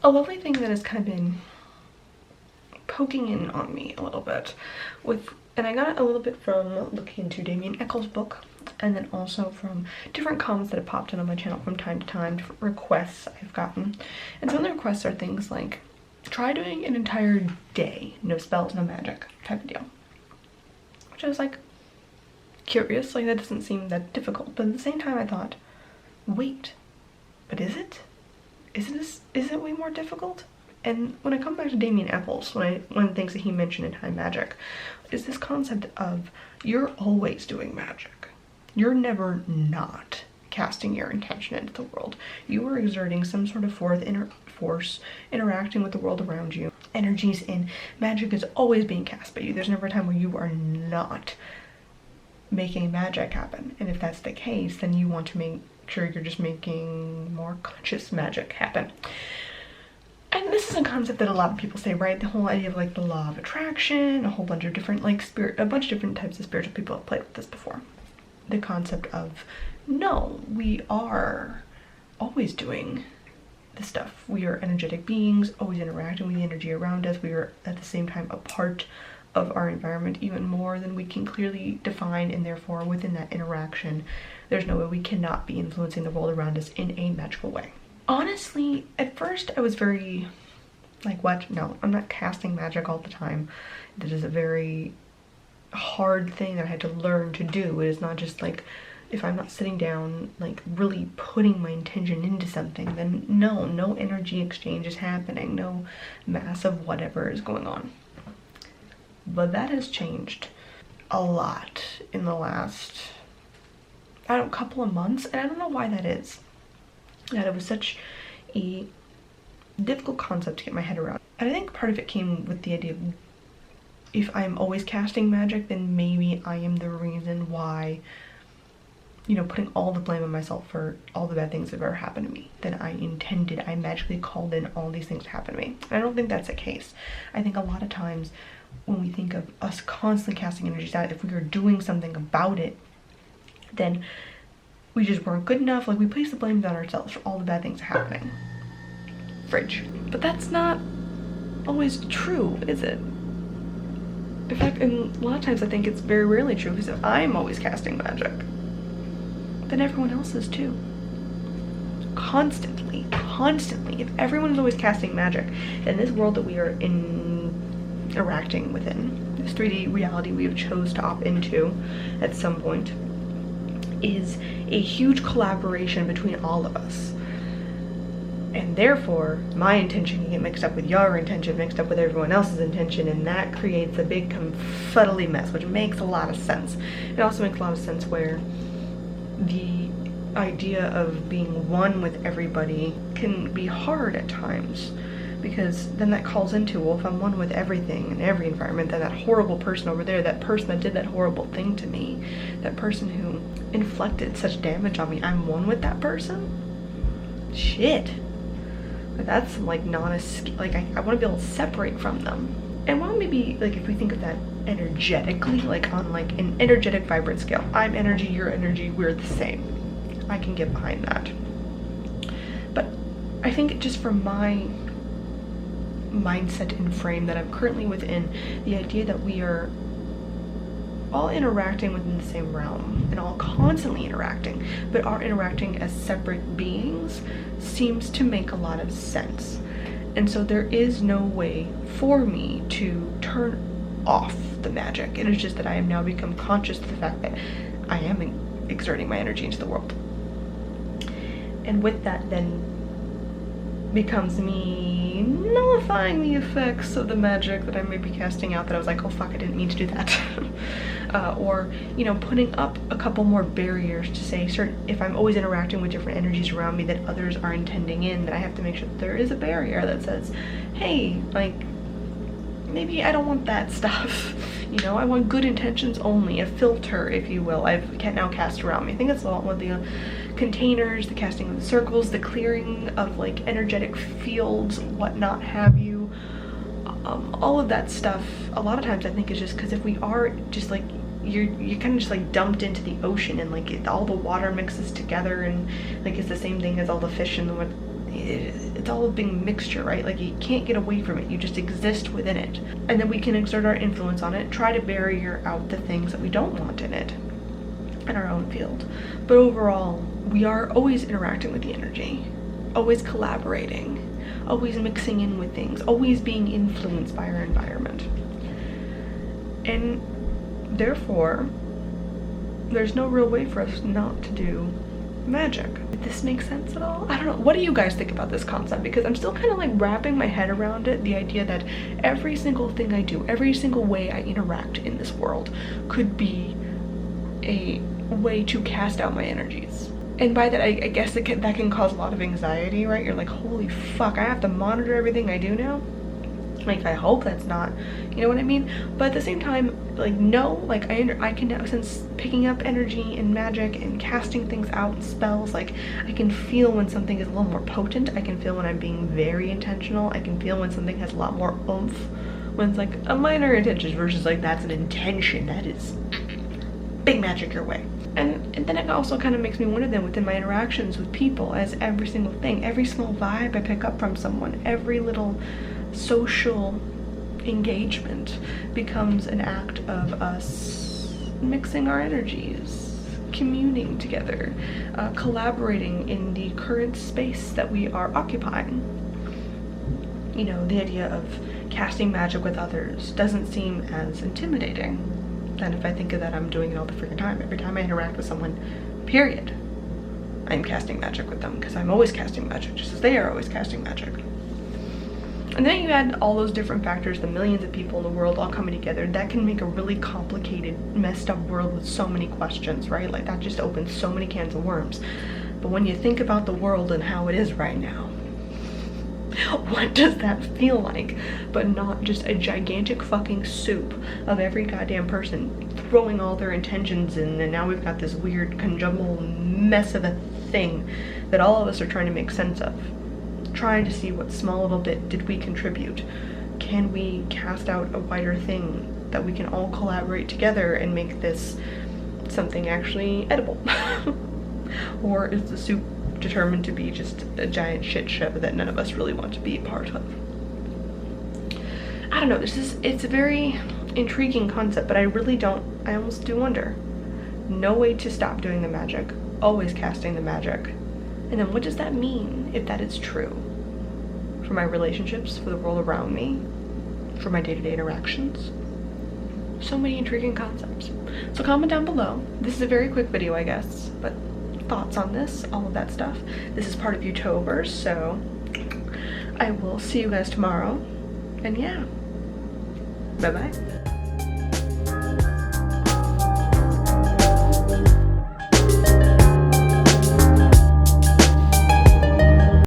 A lovely thing that has kind of been poking in on me a little bit and I got it a little bit from looking into Damien Eccles' book, and then also from different comments that have popped in on my channel from time to time, different requests I've gotten. And some of the requests are things like, try doing an entire day, no spells, no magic type of deal. Which I was like, curious, like that doesn't seem that difficult. But at the same time I thought, wait, but is it? Is it way more difficult? And when I come back to Damien Eccles, one of the things that he mentioned in High Magic is this concept of you're always doing magic. You're never not casting your intention into the world. You are exerting some sort of force, interacting with the world around you. Energies in magic is always being cast by you. There's never a time where you are not making magic happen. And if that's the case, then you want to make sure you're just making more conscious magic happen. And this is a concept that a lot of people say, right? The whole idea of like the law of attraction, a whole bunch of different a bunch of different types of spiritual people have played with this before. The concept of, no, we are always doing this stuff. We are energetic beings, always interacting with the energy around us. We are at the same time a part of our environment even more than we can clearly define, and therefore within that interaction, there's no way we cannot be influencing the world around us in a magical way. Honestly, at first I was very like, what? No, I'm not casting magic all the time. That is a very hard thing that I had to learn to do. It is not just like, if I'm not sitting down like really putting my intention into something, then no energy exchange is happening, no massive whatever is going on. But that has changed a lot in the last, I don't know, couple of months, and I don't know why that is. That it was such a difficult concept to get my head around. And I think part of it came with the idea of, if I'm always casting magic, then maybe I am the reason why, you know, putting all the blame on myself for all the bad things that have ever happened to me. That I magically called in all these things to happen to me. And I don't think that's the case. I think a lot of times when we think of us constantly casting energies out, if we were doing something about it, then we just weren't good enough. Like, we place the blame on ourselves for all the bad things happening. Fridge. But that's not always true, is it? In fact, and a lot of times I think it's very rarely true, because if I'm always casting magic, then everyone else is too. Constantly. If everyone is always casting magic, then this world that we are interacting within, this 3D reality we have chose to opt into at some point, is a huge collaboration between all of us. And therefore, my intention can get mixed up with your intention, mixed up with everyone else's intention, and that creates a big confuddly mess, which makes a lot of sense. It also makes a lot of sense where the idea of being one with everybody can be hard at times, because then that calls into, well, if I'm one with everything in every environment, then that horrible person over there, that person that did that horrible thing to me, that person who inflicted such damage on me, I'm one with that person? Shit. Like, that's like not a, like, I want to be able to separate from them. And while maybe, like, if we think of that energetically, like on like an energetic vibrant scale, I'm energy, you're energy, we're the same. I can get behind that. But I think just from my mindset and frame that I'm currently within, the idea that we are all interacting within the same realm and all constantly interacting, but are interacting as separate beings, seems to make a lot of sense. And so there is no way for me to turn off the magic. It is just that I have now become conscious of the fact that I am exerting my energy into the world. And with that then becomes me nullifying the effects of the magic that I may be casting out, that I was like, oh fuck, I didn't mean to do that. Or, you know, putting up a couple more barriers to say, if I'm always interacting with different energies around me that others are intending in, that I have to make sure that there is a barrier that says, hey, like, maybe I don't want that stuff. You know, I want good intentions only, a filter, if you will. I can now cast around me. I think that's a lot with the containers, the casting of the circles, the clearing of like energetic fields, whatnot have you. All of that stuff, a lot of times I think is just because if we are just like, you're kind of just like dumped into the ocean, and like all the water mixes together, and like it's the same thing as all the fish in the it's all a big mixture, right? Like you can't get away from it, you just exist within it. And then we can exert our influence on it, try to barrier out the things that we don't want in it, in our own field. But overall, we are always interacting with the energy, always collaborating, always mixing in with things, always being influenced by our environment. And therefore, there's no real way for us not to do magic. Did this make sense at all? I don't know. What do you guys think about this concept? Because I'm still kind of like wrapping my head around it, the idea that every single thing I do, every single way I interact in this world could be a way to cast out my energies. And by that, I guess that can cause a lot of anxiety, right? You're like, holy fuck, I have to monitor everything I do now? Like, I hope that's not, you know what I mean? But at the same time, like, no, like, I can now, since picking up energy and magic and casting things out and spells, like, I can feel when something is a little more potent. I can feel when I'm being very intentional. I can feel when something has a lot more oomph, when it's like a minor intention versus like that's an intention that is big magic your way. And then it also kind of makes me wonder then within my interactions with people, as every single thing, every small vibe I pick up from someone, every little social engagement becomes an act of us mixing our energies, communing together, collaborating in the current space that we are occupying. You know, the idea of casting magic with others doesn't seem as intimidating than if I think of that I'm doing it all the freaking time. Every time I interact with someone, period, I'm casting magic with them, because I'm always casting magic, just as they are always casting magic. And then you add all those different factors, the millions of people in the world all coming together, that can make a really complicated, messed up world with so many questions, right? Like, that just opens so many cans of worms. But when you think about the world and how it is right now, what does that feel like? But not just a gigantic fucking soup of every goddamn person throwing all their intentions in, and now we've got this weird conjumble mess of a thing that all of us are trying to make sense of. Trying to see what small little bit did we contribute. Can we cast out a wider thing that we can all collaborate together and make this something actually edible? Or is the soup determined to be just a giant shit show that none of us really want to be a part of? I don't know, it's a very intriguing concept, but I almost do wonder. No way to stop doing the magic, always casting the magic. And then what does that mean if that is true? For my relationships, for the world around me, for my day-to-day interactions? So many intriguing concepts. So comment down below. This is a very quick video, I guess, but thoughts on this, all of that stuff. This is part of Utoverse, so I will see you guys tomorrow. And yeah, bye-bye.